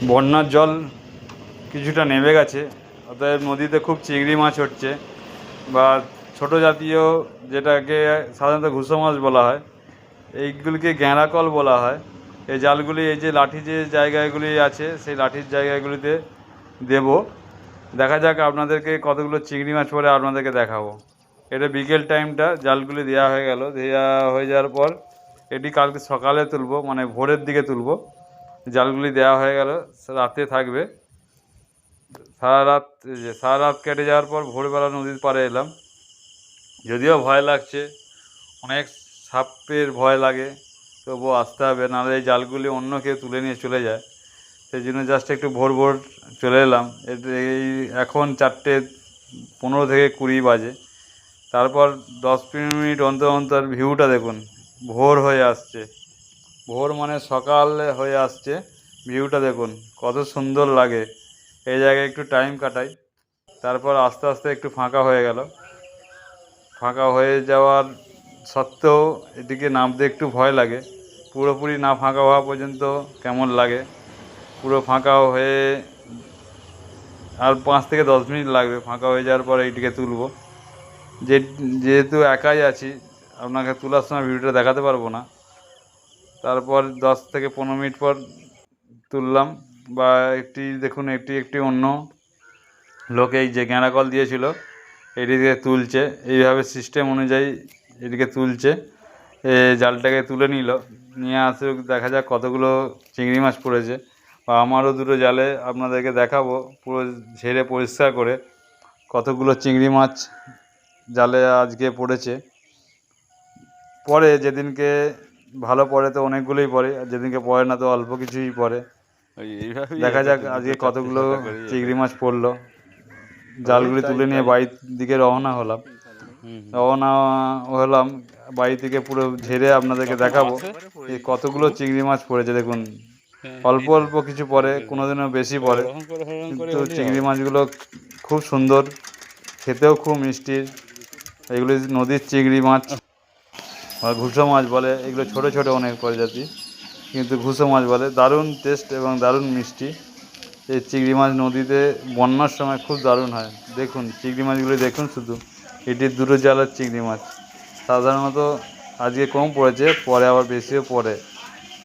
বন্যার জল কিছুটা নেমে গেছে, অতএব নদীতে খুব চিংড়ি মাছ হচ্ছে বা ছোট জাতীয় যেটাকে সাধারণত ঘুসো মাছ বলা হয়, এইগুলিকে গ্যাঁড়াকল বলা হয়। এই জালগুলি এই যে লাঠি যে জায়গাগুলি আছে সেই লাঠির জায়গাগুলিতে দেব। দেখা যাক আপনাদেরকে কতগুলো চিংড়ি মাছ পরে আপনাদেরকে দেখাবো। এটা বিকেল টাইমটা জালগুলি দেওয়া হয়ে গেল, দেওয়া হয়ে যাওয়ার পর এটি কালকে সকালে তুলবো, মানে ভোরের দিকে তুলবো। জালগুলি দেওয়া হয়ে গেল, রাতে থাকবে। সারা রাত কেটে যাওয়ার পর ভোরবেলা নদীর পাড়ে এলাম। যদিও ভয় লাগছে, অনেক সাপের ভয় লাগে, তবুও আসতে হবে, নাহলে এই জালগুলি অন্য কেউ তুলে নিয়ে চলে যায়। সেই জন্য জাস্ট একটু ভোর ভোর চলে এলাম। এই এখন 4:15 থেকে 20 বাজে। তারপর 10-15 মিনিট অন্তর অন্তর ভিউটা দেখুন, ভোর হয়ে আসছে। ভোর মানে সকাল হয়ে আসছে, ভিউটা দেখুন কত সুন্দর লাগে। এই জায়গায় একটু টাইম কাটাই, তারপর আস্তে আস্তে একটু ফাঁকা হয়ে গেল। ফাঁকা হয়ে যাওয়ার সত্ত্বেও এদিকে নামতে একটু ভয় লাগে। পুরোপুরি না ফাঁকা হওয়া পর্যন্ত কেমন লাগে। পুরো ফাঁকা হয়ে আর 5 থেকে 10 মিনিট লাগবে। ফাঁকা হয়ে যাওয়ার পর এইটিকে তুলবো। যেহেতু একাই আছি, আপনাকে তোলার সময় ভিডিওটা দেখাতে পারবো না। তারপর 10 থেকে 15 মিনিট পর তুললাম। বা দেখুন একটি অন্য লোক এই যে গ্যাঁড়াকল দিয়েছিল এটিকে তুলছে, এইভাবে সিস্টেম অনুযায়ী এটিকে তুলছে। জালটাকে তুলে নিয়ে আসুক, দেখা যাক কতগুলো চিংড়ি মাছ পড়েছে। বা আমারও দুটো জালে আপনাদেরকে দেখাবো পুরো ঝেড়ে পরিষ্কার করে কতগুলো চিংড়ি মাছ জালে আজকে পড়েছে। পরে যেদিনকে ভালো পড়ে তো অনেকগুলোই পড়ে, আর যেদিনকে পড়ে না তো অল্প কিছুই পড়ে। দেখা যাক আজকে কতগুলো চিংড়ি মাছ পড়লো। জালগুলি তুলে নিয়ে বাড়ির দিকে রওনা হলাম। বাড়ি থেকে পুরো ঝেড়ে আপনাদেরকে দেখাবো এই কতগুলো চিংড়ি মাছ পড়েছে। দেখুন অল্প অল্প কিছু পড়ে, কোনোদিনও বেশি পড়ে, কিন্তু চিংড়ি মাছগুলো খুব সুন্দর, খেতেও খুব মিষ্টি। এগুলি নদীর চিংড়ি মাছ বা ঘুসো মাছ বলে। এগুলো ছোটো ছোটো অনেক প্রজাতি, কিন্তু ঘুসো মাছ বলে। দারুণ টেস্ট এবং দারুণ মিষ্টি। এই চিংড়ি মাছ নদীতে বন্যার সময় খুব দারুণ হয়। দেখুন চিংড়ি মাছগুলি দেখুন, শুধু এটি দুটো জালের চিংড়ি মাছ। সাধারণত আজকে কম পড়েছে, পরে আবার বেশিও পড়ে।